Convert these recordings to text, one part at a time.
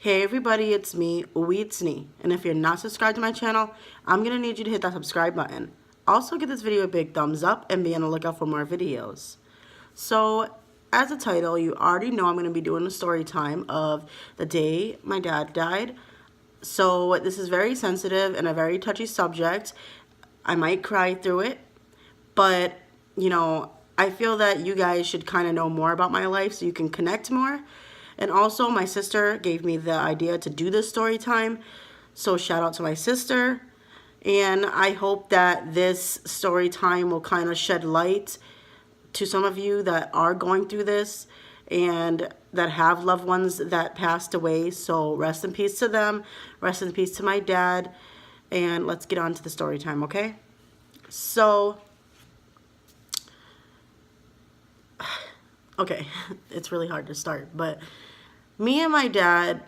Hey everybody, it's me, Weetsney, and if you're not subscribed to my channel, I'm going to need you to hit that subscribe button. Also give this video a big thumbs up and be on the lookout for more videos. So, as a title, you already know I'm going to be doing a story time of the day my dad died. So this is very sensitive and a very touchy subject. I might cry through it, but I feel that you guys should kind of know more about my life so you can connect more. And also, my sister gave me the idea to do this story time, so shout out to my sister. And I hope that this story time will kind of shed light to some of you that are going through this and that have loved ones that passed away. So rest in peace to them, rest in peace to my dad, and let's get on to the story time, okay? So, okay, it's really hard to start, but me and my dad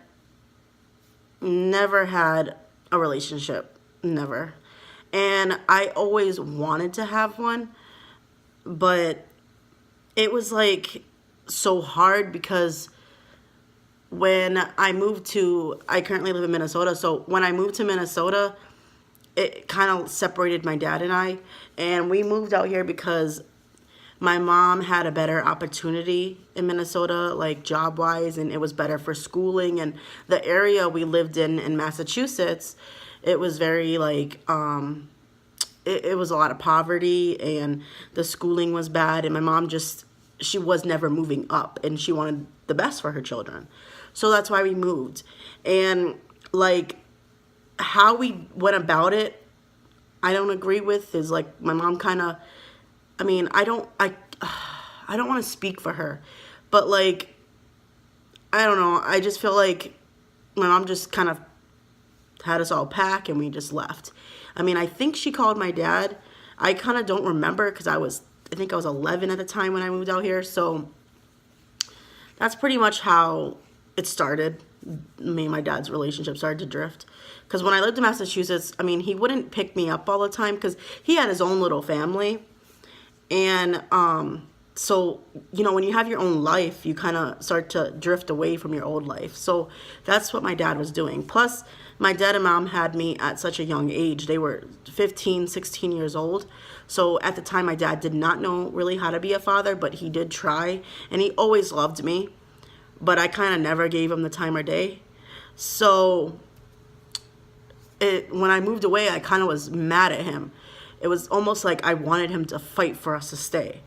never had a relationship, never. And I always wanted to have one, but it was like so hard because when I currently live in Minnesota, so when I moved to Minnesota, it kind of separated my dad and I, and we moved out here because my mom had a better opportunity in Minnesota, like job-wise, and it was better for schooling. And the area we lived in Massachusetts, it was very like, it was a lot of poverty, and the schooling was bad. And my mom she was never moving up, and she wanted the best for her children. So that's why we moved. And like how we went about it, I don't agree with, is like my mom kind of, I don't want to speak for her, but like, I don't know. I just feel like my mom just kind of had us all pack and we just left. I think she called my dad. I kind of don't remember because I think I was 11 at the time when I moved out here. So that's pretty much how it started. Me and my dad's relationship started to drift. Because when I lived in Massachusetts, he wouldn't pick me up all the time because he had his own little family. And so, when you have your own life, you kind of start to drift away from your old life. So that's what my dad was doing. Plus, my dad and mom had me at such a young age. They were 15, 16 years old. So at the time, my dad did not know really how to be a father, but he did try. And he always loved me. But I kind of never gave him the time of day. So when I moved away, I kind of was mad at him. It was almost like I wanted him to fight for us to stay.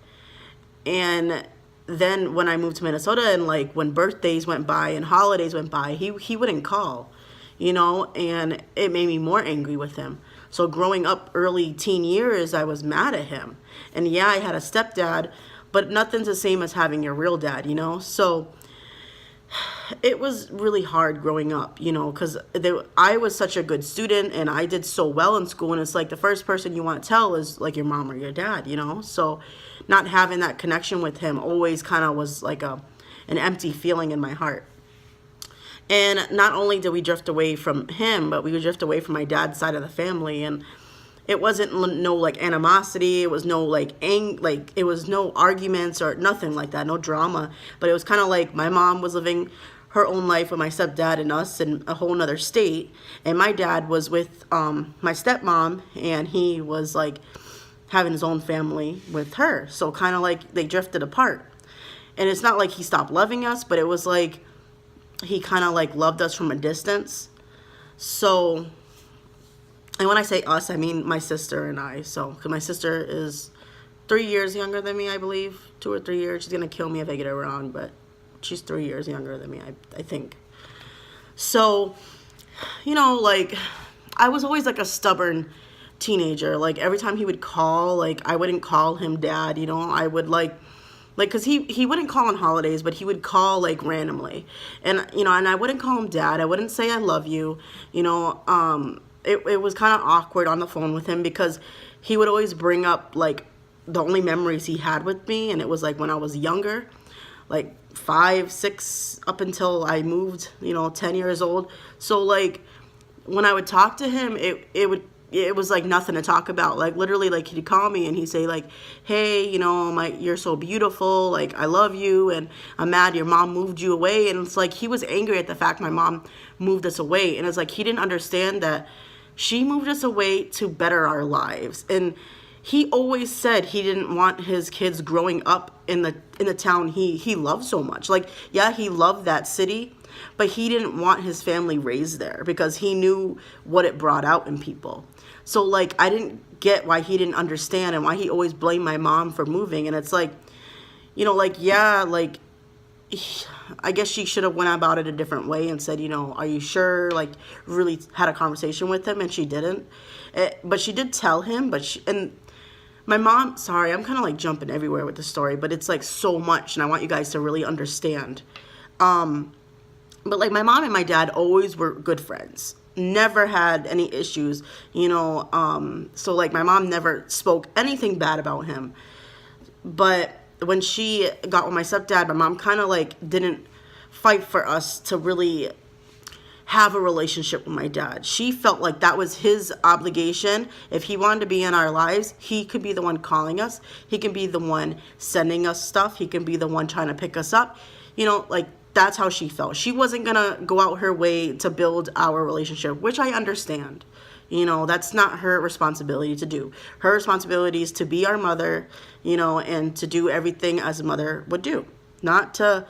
And then when I moved to Minnesota, and like when birthdays went by and holidays went by, he wouldn't call, and it made me more angry with him. So growing up early teen years, I was mad at him. And yeah, I had a stepdad, but nothing's the same as having your real dad, So it was really hard growing up, because I was such a good student and I did so well in school. And it's like the first person you want to tell is like your mom or your dad, So not having that connection with him always kind of was like an empty feeling in my heart. And not only did we drift away from him, but we would drift away from my dad's side of the family. And it wasn't no like animosity. It was no it was no arguments or nothing like that, no drama. But it was kind of like my mom was living her own life with my stepdad and us in a whole nother state, and my dad was with my stepmom, and he was like having his own family with her. So kind of like they drifted apart. And it's not like he stopped loving us, but it was like he kind of like loved us from a distance. So. And when I say us, I mean my sister and I. So, because my sister is 3 years younger than me, I believe. 2 or 3 years. She's going to kill me if I get it wrong, but she's 3 years younger than me, I think. So, like, I was always like a stubborn teenager. Like, every time he would call, like, I wouldn't call him dad, I would because he wouldn't call on holidays, but he would call like randomly. And, and I wouldn't call him dad. I wouldn't say I love you, It was kind of awkward on the phone with him because he would always bring up like the only memories he had with me, and it was like when I was younger, like 5, 6, up until I moved, 10 years old. So like when I would talk to him, it would, it was like nothing to talk about. Like literally, like he'd call me and he'd say like, hey, you know, you're so beautiful, like I love you, and I'm mad your mom moved you away. And it's like he was angry at the fact my mom moved us away, and it's like he didn't understand that she moved us away to better our lives. And he always said he didn't want his kids growing up in the town he loved so much. Like, yeah, he loved that city, but he didn't want his family raised there because he knew what it brought out in people. So like I didn't get why he didn't understand and why he always blamed my mom for moving. And it's like, you know, like, yeah, like I guess she should have went about it a different way and said, you know, are you sure? Like really had a conversation with him, and she didn't. But she did tell him, and my mom, sorry, I'm kind of like jumping everywhere with the story, but it's like so much and I want you guys to really understand. But like my mom and my dad always were good friends. Never had any issues, you know. So like my mom never spoke anything bad about him. But when she got with my stepdad, my mom kind of like didn't fight for us to really have a relationship with my dad. She felt like that was his obligation. If he wanted to be in our lives, he could be the one calling us. He can be the one sending us stuff. He can be the one trying to pick us up. You know, like that's how she felt. She wasn't going to go out her way to build our relationship, which I understand. You know, that's not her responsibility to do. Her responsibility is to be our mother, you know, and to do everything as a mother would do. Not to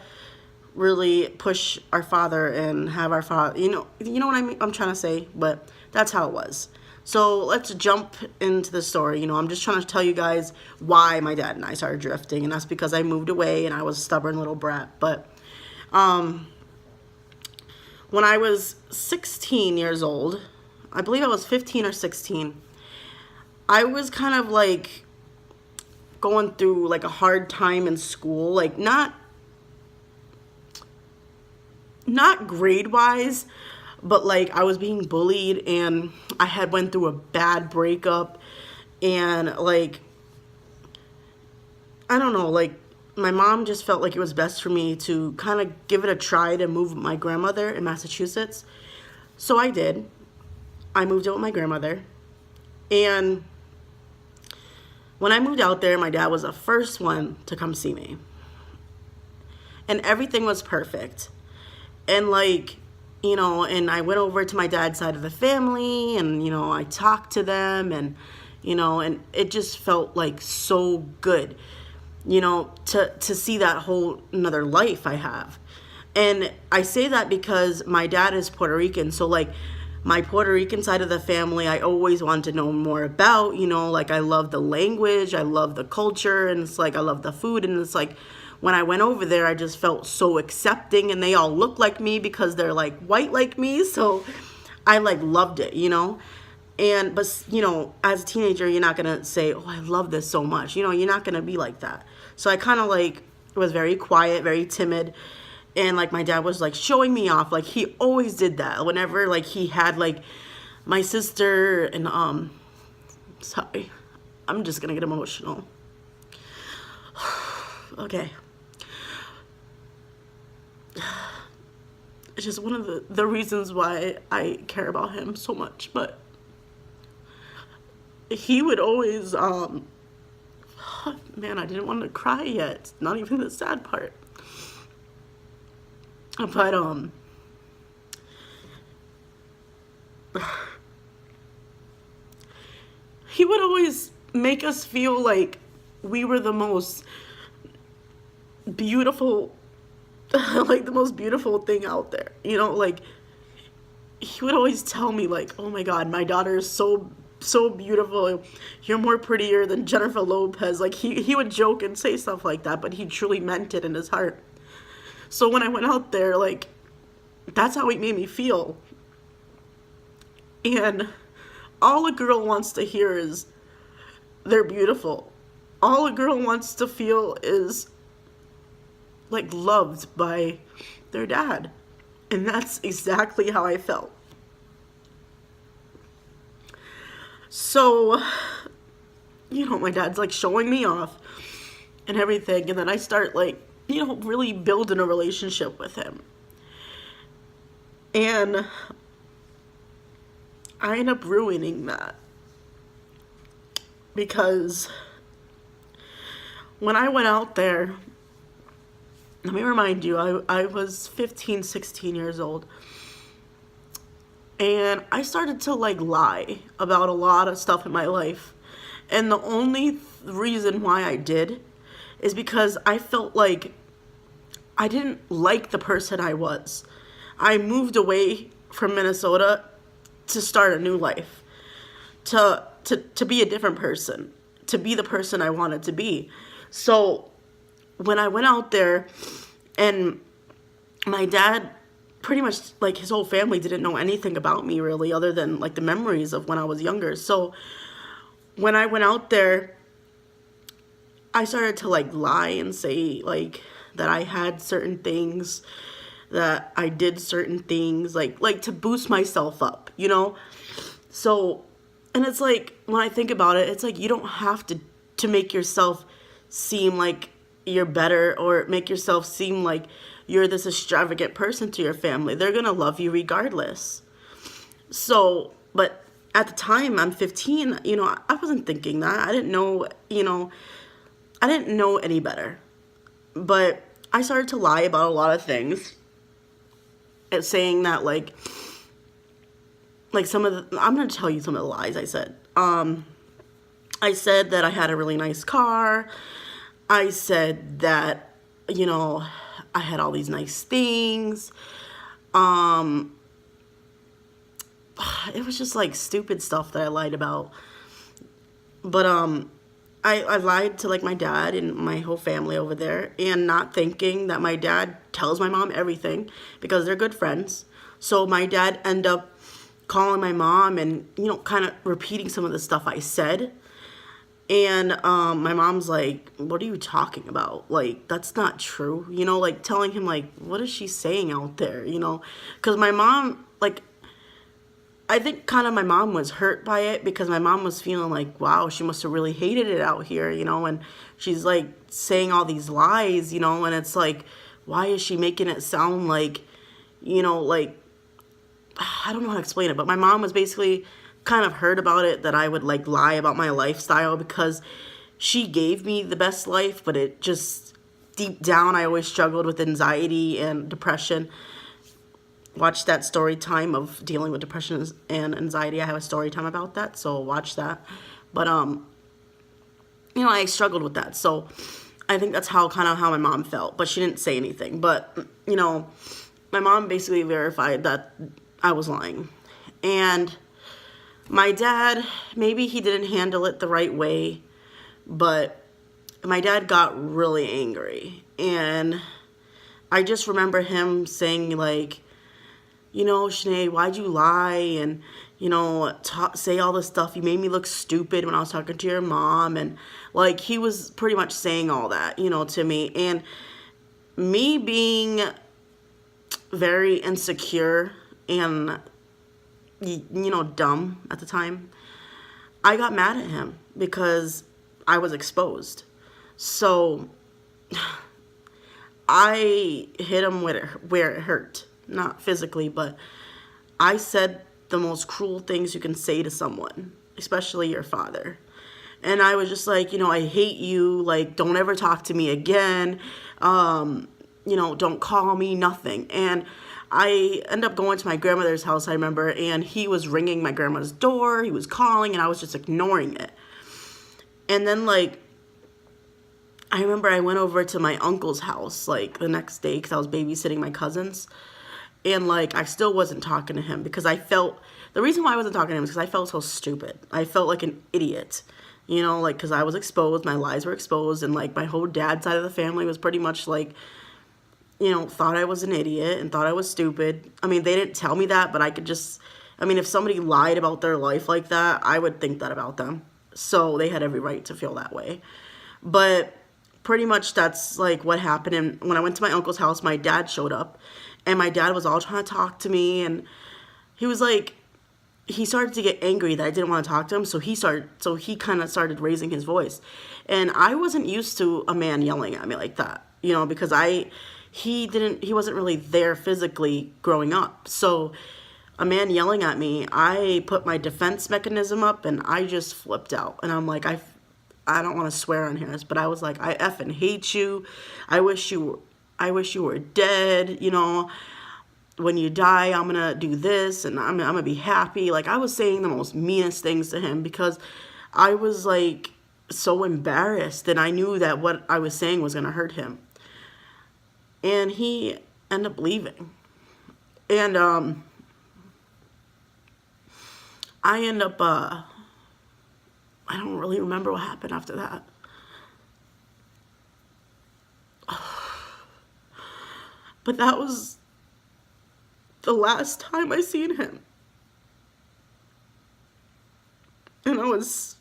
really push our father and have our father, you know what I'm trying to say, but that's how it was. So let's jump into the story. You know, I'm just trying to tell you guys why my dad and I started drifting, and that's because I moved away and I was a stubborn little brat. But when I was 16 years old, I believe I was 15 or 16, I was kind of like going through like a hard time in school, like not grade wise, but like I was being bullied and I had went through a bad breakup, and like I don't know, like my mom just felt like it was best for me to kind of give it a try to move with my grandmother in Massachusetts. So I did. I moved out with my grandmother, and when I moved out there, my dad was the first one to come see me, and everything was perfect. And like, you know, and I went over to my dad's side of the family, and, you know, I talked to them, and, you know, and it just felt like so good, you know, to see that whole another life I have. And I say that because my dad is Puerto Rican. So like my Puerto Rican side of the family, I always wanted to know more about, you know, like I love the language, I love the culture, and it's like I love the food. And it's like when I went over there, I just felt so accepting, and they all look like me because they're like white like me. So I like loved it, you know. And but you know, as a teenager, you're not gonna say, oh, I love this so much, you know, you're not gonna be like that. So I kind of like was very quiet, very timid. And like my dad was like showing me off, like he always did that whenever like he had like my sister and sorry, I'm just gonna get emotional. Okay. It's just one of the reasons why I care about him so much. But he would always man, I didn't want to cry yet. Not even the sad part. But he would always make us feel like we were the most beautiful like the most beautiful thing out there, you know. Like he would always tell me like, oh my god, my daughter is so beautiful, you're more prettier than Jennifer Lopez. Like he would joke and say stuff like that, but he truly meant it in his heart. So when I went out there, like, that's how he made me feel. And all a girl wants to hear is they're beautiful. All a girl wants to feel is like loved by their dad. And that's exactly how I felt. So, you know, my dad's like showing me off and everything, and then I start like, you know, really building a relationship with him. And I end up ruining that. because when I went out there, let me remind you, I was 15, 16 years old. And I started to like lie about a lot of stuff in my life. And the only reason why I did is because I felt like I didn't like the person I was. I moved away from Minnesota to start a new life, to be a different person, to be the person I wanted to be. So when I went out there, and my dad, pretty much like his whole family didn't know anything about me really, other than like the memories of when I was younger. So when I went out there, I started to like lie and say like that I had certain things, that I did certain things, like to boost myself up, you know? So, and it's like, when I think about it, it's like you don't have to make yourself seem like you're better, or make yourself seem like you're this extravagant person to your family. They're gonna love you regardless. So, but at the time, I'm 15, you know, I wasn't thinking that. I didn't know, you know, I didn't know any better. But I started to lie about a lot of things. And saying that, like some of the, I'm going to tell you some of the lies I said. I said that I had a really nice car. I said that, you know, I had all these nice things. It was just like stupid stuff that I lied about. But I lied to like my dad and my whole family over there, and not thinking that my dad tells my mom everything because they're good friends. So my dad ended up calling my mom and, you know, kind of repeating some of the stuff I said. And my mom's like, what are you talking about? Like, that's not true. You know, like telling him like, what is she saying out there? You know, because my mom, like, I think kind of my mom was hurt by it, because my mom was feeling like, wow, she must have really hated it out here, you know, and she's like saying all these lies, you know, and it's like, why is she making it sound like, you know, like, I don't know how to explain it, but my mom was basically kind of hurt about it, that I would like lie about my lifestyle, because she gave me the best life, but it just, deep down, I always struggled with anxiety and depression. Watch that story time of dealing with depression and anxiety. I have a story time about that, so watch that. But you know, I struggled with that, so I think that's how my mom felt. But she didn't say anything. But you know, my mom basically verified that I was lying. And my dad, maybe he didn't handle it the right way, but my dad got really angry, and I just remember him saying like, you know, Shanae, why'd you lie? And, you know, say all this stuff. You made me look stupid when I was talking to your mom. And, like, he was pretty much saying all that, you know, to me. And me being very insecure and, you know, dumb at the time, I got mad at him because I was exposed. So I hit him where it hurt. Not physically, but I said the most cruel things you can say to someone, especially your father. And I was just like, you know, I hate you. Like, don't ever talk to me again. You know, don't call me, nothing. And I ended up going to my grandmother's house, I remember, and he was ringing my grandma's door. He was calling, and I was just ignoring it. And then, like, I remember I went over to my uncle's house, like, the next day, because I was babysitting my cousins. And, like, I still wasn't talking to him because I felt, the reason why I wasn't talking to him is because I felt so stupid. I felt like an idiot, you know, like, because I was exposed, my lies were exposed, and, like, my whole dad's side of the family was pretty much, like, you know, thought I was an idiot and thought I was stupid. I mean, they didn't tell me that, but I could just, I mean, if somebody lied about their life like that, I would think that about them. So they had every right to feel that way. But pretty much that's, like, what happened. And when I went to my uncle's house, my dad showed up. And my dad was all trying to talk to me, and he was like, he started to get angry that I didn't want to talk to him, so he kind of started raising his voice. And I wasn't used to a man yelling at me like that, you know, because he wasn't really there physically growing up. So a man yelling at me, I put my defense mechanism up and I just flipped out. And I'm like, I don't want to swear on here, but I was like, I effing hate you. I wish you were dead. You know, when you die, I'm going to do this and I'm going to be happy. Like, I was saying the most meanest things to him because I was like so embarrassed, and I knew that what I was saying was going to hurt him. And he ended up leaving. And I end up, I don't really remember what happened after that. But that was the last time I seen him. And I was,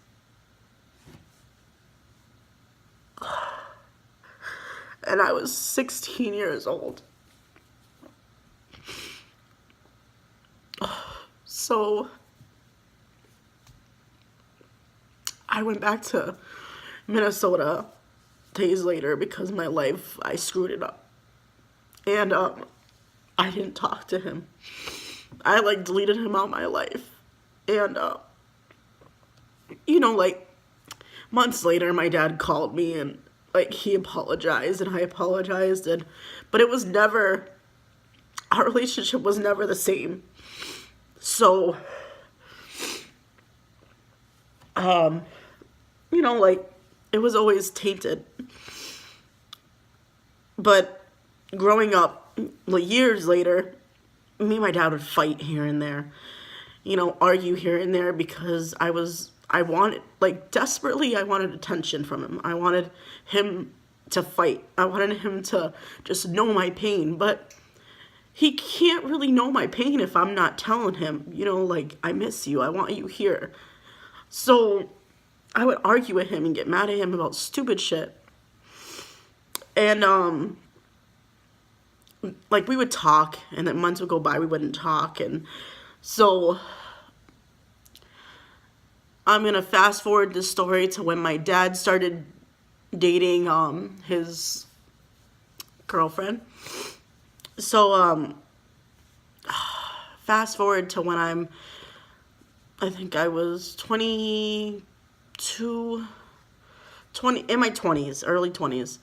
and I was 16 years old. So I went back to Minnesota days later because my life, I screwed it up. And I didn't talk to him. I like deleted him out of my life. And you know, like months later my dad called me and like he apologized and I apologized, and but it was never, our relationship was never the same. So you know, like it was always tainted. But growing up, like years later, me and my dad would fight here and there, you know, argue here and there because I wanted, like desperately, I wanted attention from him. I wanted him to fight. I wanted him to just know my pain, but he can't really know my pain if I'm not telling him, you know, like, I miss you, I want you here. So I would argue with him and get mad at him about stupid shit. And like we would talk, and then months would go by, we wouldn't talk. And so I'm gonna fast forward this story to when my dad started dating his girlfriend. So fast forward to when I think I was 22, 20, in my 20s, early 20s.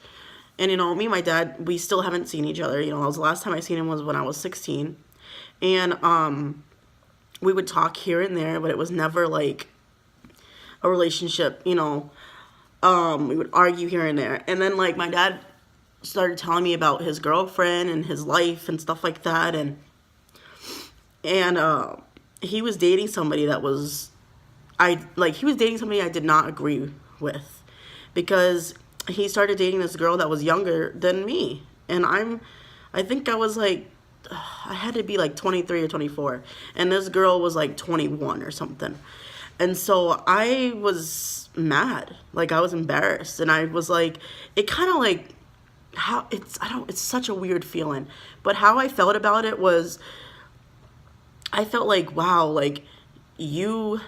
And, you know, me and my dad, we still haven't seen each other. You know, the last time I seen him was when I was 16. And we would talk here and there, but it was never like a relationship, you know. We would argue here and there. And then, like, my dad started telling me about his girlfriend and his life and stuff like that. And he was dating somebody that was, he was dating somebody I did not agree with, because he started dating this girl that was younger than me. And I think I was like, I had to be like 23 or 24. And this girl was like 21 or something. And so I was mad. Like, I was embarrassed. And I was like, it kind of like, it's such a weird feeling. But how I felt about it was, I felt like, wow, like, you're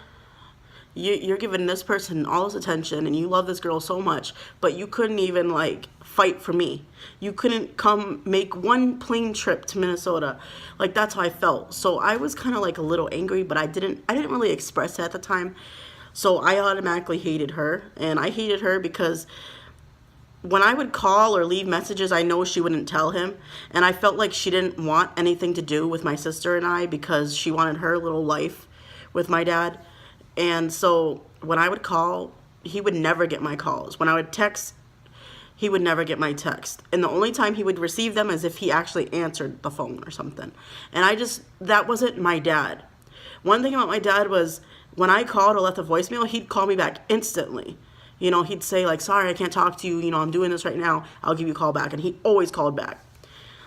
giving this person all this attention and you love this girl so much, but you couldn't even like fight for me. You couldn't come make one plane trip to Minnesota. Like, that's how I felt. So I was kind of like a little angry, but I didn't really express it at the time. So I automatically hated her, and I hated her because when I would call or leave messages, I know she wouldn't tell him. And I felt like she didn't want anything to do with my sister and I because she wanted her little life with my dad. And so when I would call, he would never get my calls. When I would text, he would never get my text. And the only time he would receive them is if he actually answered the phone or something. And that wasn't my dad. One thing about my dad was when I called or left a voicemail, he'd call me back instantly. You know, he'd say like, sorry, I can't talk to you. You know, I'm doing this right now. I'll give you a call back. And he always called back.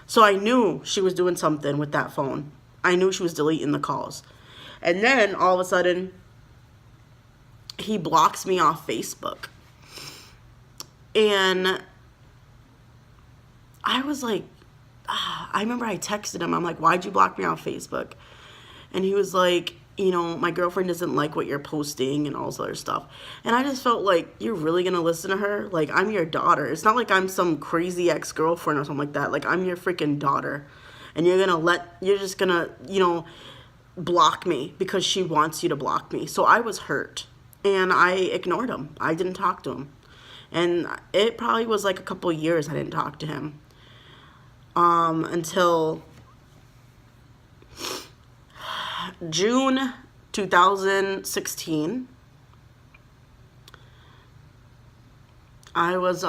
So I knew she was doing something with that phone. I knew she was deleting the calls. And then all of a sudden, he blocks me off Facebook. And I was like, I remember I texted him. I'm like, why'd you block me off Facebook? And he was like, you know, my girlfriend doesn't like what you're posting and all this other stuff. And I just felt like, you're really going to listen to her? Like, I'm your daughter. It's not like I'm some crazy ex-girlfriend or something like that. Like, I'm your freaking daughter. And you're just going to, you know, block me because she wants you to block me. So I was hurt and I ignored him. I didn't talk to him. And it probably was like a couple years I didn't talk to him. Until June 2016. I was,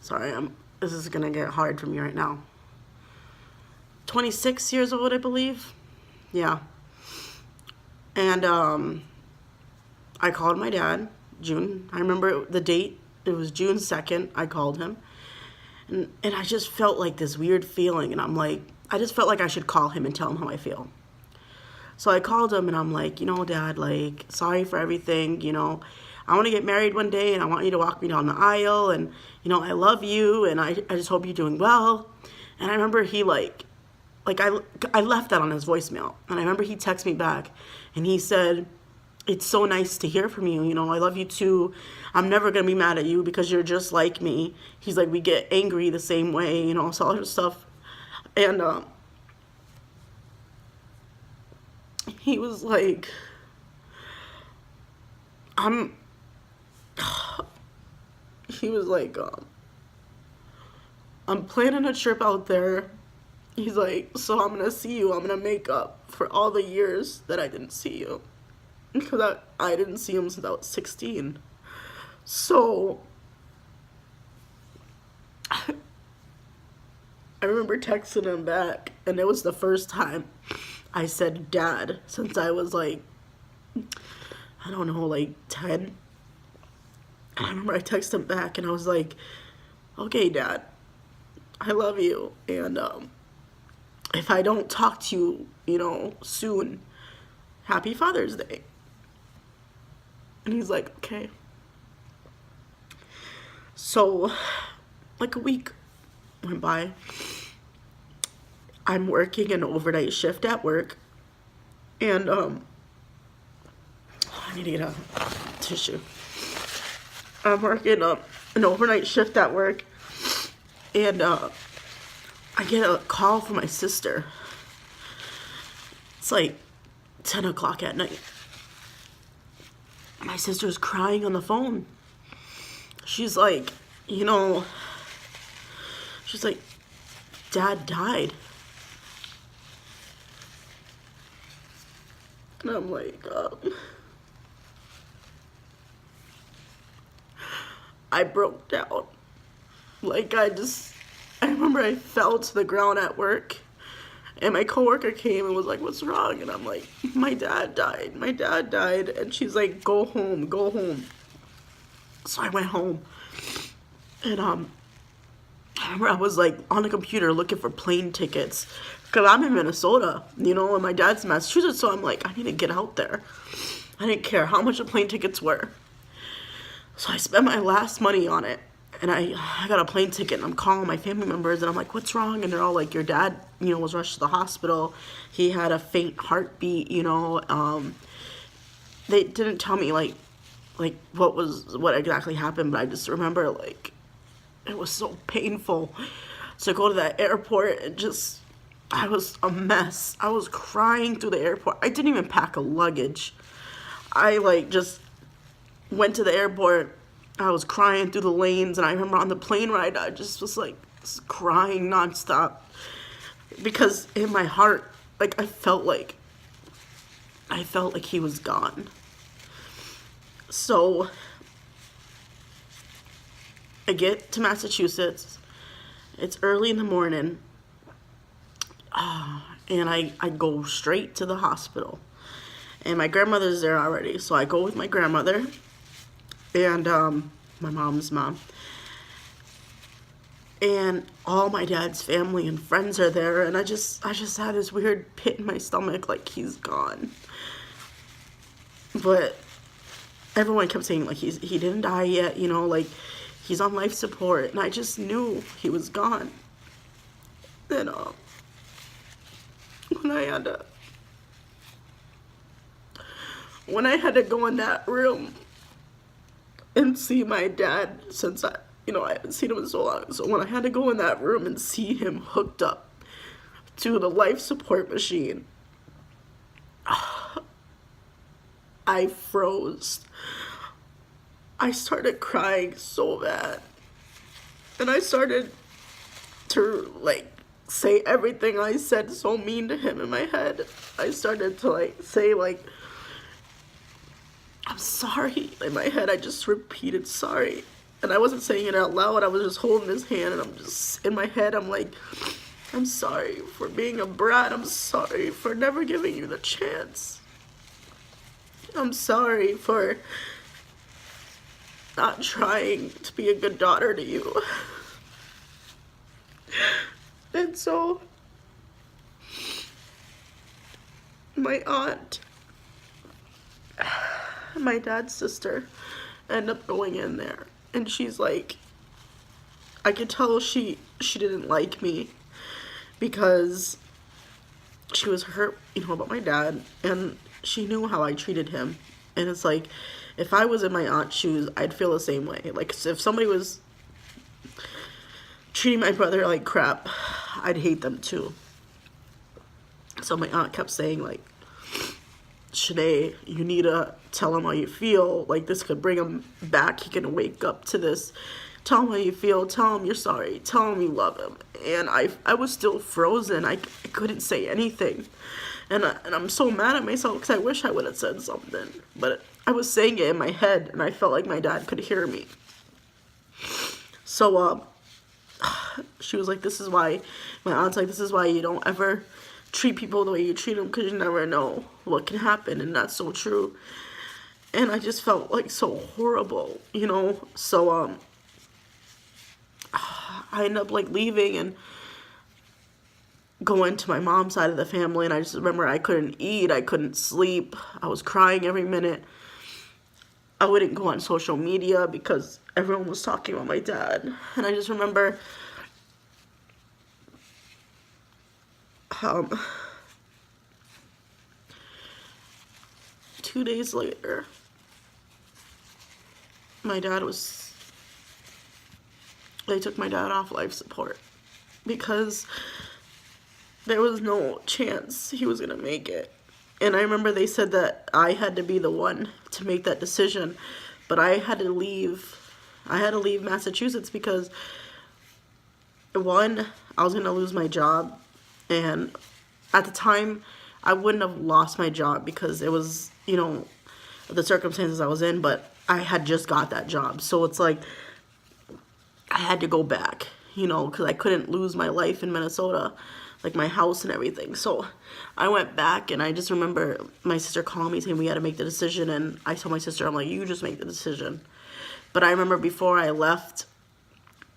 sorry, this is gonna get hard for me right now. 26 years old, I believe. Yeah. And, I called my dad, I remember the date, it was June 2nd, I called him. And I just felt like this weird feeling, and I'm like, I just felt like I should call him and tell him how I feel. So I called him, and I'm like, Dad, like, sorry for everything, I want to get married one day, and I want you to walk me down the aisle, and, I love you, and I just hope you're doing well. And I remember he, I left that on his voicemail, and I remember he texted me back, and he said, it's so nice to hear from you, I love you too. I'm never going to be mad at you because you're just like me. He's like, we get angry the same way, all this stuff. And he was like, he was like, I'm planning a trip out there. He's like, so I'm going to see you. I'm going to make up for all the years that I didn't see you. Because I didn't see him since I was 16. So, I remember texting him back, and it was the first time I said Dad since I was like, I don't know, like 10. And I remember I texted him back, and I was like, okay, Dad, I love you, and if I don't talk to you, soon, happy Father's Day. And he's like, okay. So, like a week went by. I'm working an overnight shift at work. And, I need to get a tissue. I'm working an overnight shift at work. And, I get a call from my sister. It's like 10 o'clock at night. My sister's crying on the phone. She's like, she's like, Dad died. And I'm like, I broke down. Like, I remember I fell to the ground at work. And my coworker came and was like, what's wrong? And I'm like, my dad died. My dad died. And she's like, go home, go home. So I went home. And I remember I was like on the computer looking for plane tickets. Because I'm in Minnesota, and my dad's in Massachusetts. So I'm like, I need to get out there. I didn't care how much the plane tickets were. So I spent my last money on it. And I got a plane ticket, and I'm calling my family members, and I'm like, what's wrong? And they're all like, your dad, was rushed to the hospital. He had a faint heartbeat, They didn't tell me, like what exactly happened, but I just remember, like, it was so painful to go to that airport and I was a mess. I was crying through the airport. I didn't even pack a luggage. I, just went to the airport. I was crying through the lanes, and I remember on the plane ride, I just was, crying nonstop. Because in my heart, I felt like he was gone. So, I get to Massachusetts. It's early in the morning. And I go straight to the hospital. And my grandmother's there already. So I go with my grandmother. And my mom's mom. And all my dad's family and friends are there, and I just had this weird pit in my stomach, like he's gone. But everyone kept saying he didn't die yet, he's on life support, and I just knew he was gone. Then when I had to go in that room and see my dad, since I haven't seen him in so long. So when I had to go in that room and see him hooked up to the life support machine, I froze. I started crying so bad. And I started to, like, say everything I said so mean to him in my head. I started to, like, say, like, I'm sorry. In my head, I just repeated sorry. And I wasn't saying it out loud. I was just holding his hand, and I'm just, in my head, I'm like, I'm sorry for being a brat. I'm sorry for never giving you the chance. I'm sorry for not trying to be a good daughter to you. And so, my aunt, my dad's sister, ended up going in there. And she's like, I could tell she didn't like me because she was hurt, about my dad. And she knew how I treated him. And it's like, if I was in my aunt's shoes, I'd feel the same way. Like, if somebody was treating my brother like crap, I'd hate them too. So my aunt kept saying, like, Shanae, you need to tell him how you feel. Like, this could bring him back. He can wake up to this. Tell him how you feel. Tell him you're sorry. Tell him you love him. And I was still frozen. I couldn't say anything. And I'm so mad at myself because I wish I would have said something. But I was saying it in my head, and I felt like my dad could hear me. So, she was like, this is why, my aunt's like, this is why you don't ever treat people the way you treat them, because you never know what can happen. And that's so true. And I just felt like so horrible, So, I ended up, like, leaving and going to my mom's side of the family. And I just remember I couldn't eat, I couldn't sleep, I was crying every minute. I wouldn't go on social media because everyone was talking about my dad. And I just remember 2 days later, they took my dad off life support because there was no chance he was gonna make it. And I remember they said that I had to be the one to make that decision, but I had to leave Massachusetts because, one, I was gonna lose my job. And at the time, I wouldn't have lost my job because it was, the circumstances I was in, but I had just got that job. So it's like, I had to go back, because I couldn't lose my life in Minnesota, like my house and everything. So I went back, and I just remember my sister calling me saying we had to make the decision. And I told my sister, I'm like, you just make the decision. But I remember before I left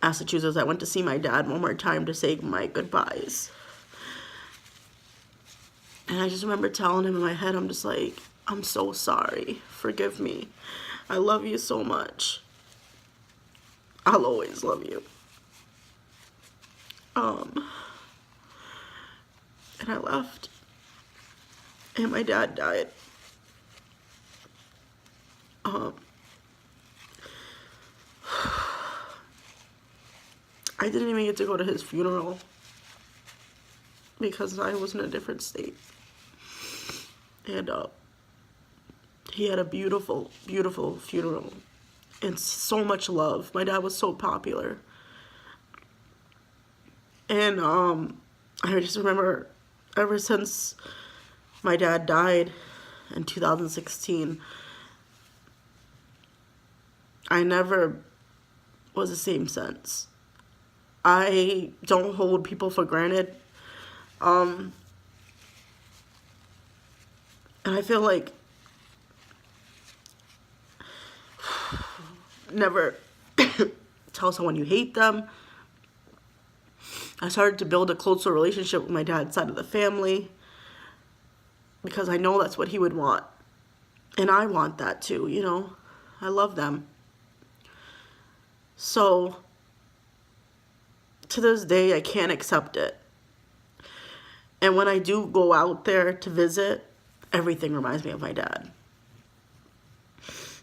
Massachusetts, I went to see my dad one more time to say my goodbyes. And I just remember telling him in my head, I'm just like, I'm so sorry. Forgive me. I love you so much. I'll always love you. And I left. And my dad died. I didn't even get to go to his funeral because I was in a different state. And he had a beautiful, beautiful funeral and so much love. My dad was so popular. And I just remember ever since my dad died in 2016, I never was the same since. I don't hold people for granted. And I feel like never tell someone you hate them. I started to build a closer relationship with my dad's side of the family because I know that's what he would want. And I want that too, I love them. So, to this day, I can't accept it. And when I do go out there to visit, everything reminds me of my dad.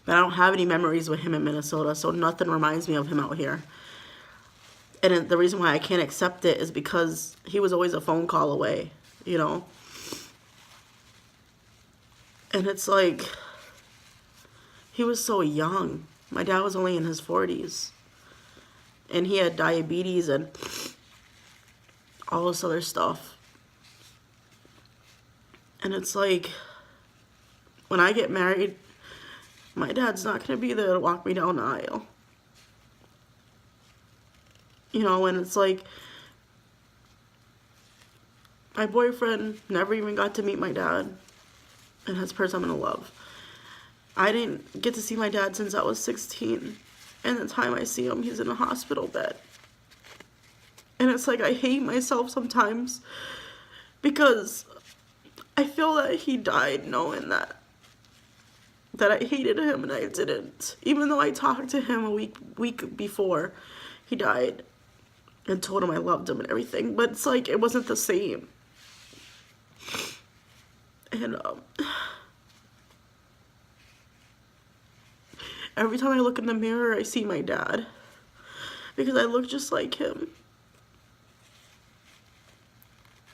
But I don't have any memories with him in Minnesota, so nothing reminds me of him out here. the reason why I can't accept it is because he was always a phone call away, you know? And it's like, he was so young. My dad was only in his 40s. And he had diabetes and all this other stuff. And it's like, when I get married, my dad's not going to be there to walk me down the aisle. You know, and it's like, my boyfriend never even got to meet my dad. And that's the person I'm going to love. I didn't get to see my dad since I was 16. And the time I see him, he's in a hospital bed. And it's like, I hate myself sometimes because I feel that he died knowing that I hated him and I didn't. Even though I talked to him a week before he died and told him I loved him and everything. But it's like, it wasn't the same. And every time I look in the mirror, I see my dad. Because I look just like him.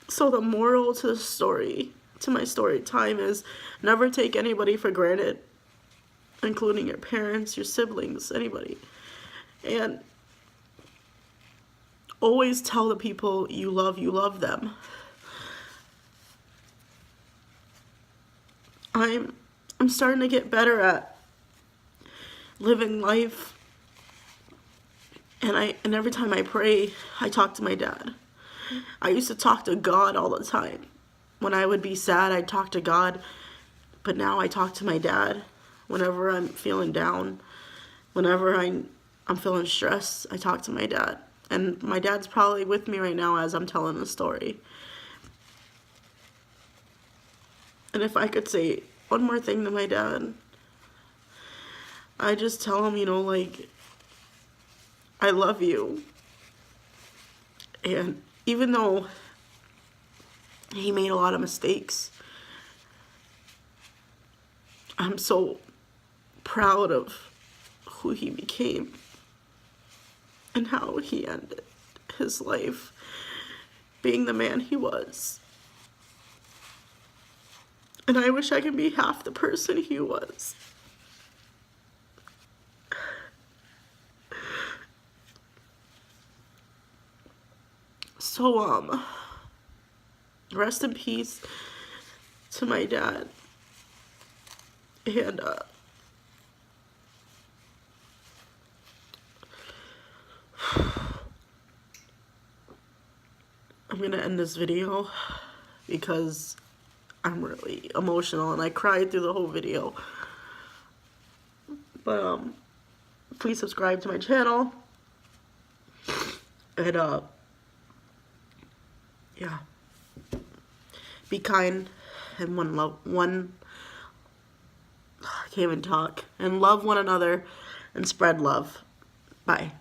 So the moral to the story, to my story time, is never take anybody for granted. Including your parents, your siblings, anybody. And always tell the people you love them. I'm starting to get better at living life. And every time I pray, I talk to my dad. I used to talk to God all the time. When I would be sad, I'd talk to God. But now I talk to my dad. Whenever I'm feeling down, whenever I'm feeling stressed, I talk to my dad. And my dad's probably with me right now as I'm telling the story. And if I could say one more thing to my dad, I just tell him, you know, like, I love you. And even though he made a lot of mistakes, I'm so proud of who he became and how he ended his life being the man he was. And I wish I could be half the person he was. So, rest in peace to my dad. And, I'm gonna end this video because I'm really emotional and I cried through the whole video. But, please subscribe to my channel. And, yeah. Be kind and I can't even talk. And love one another and spread love. Bye.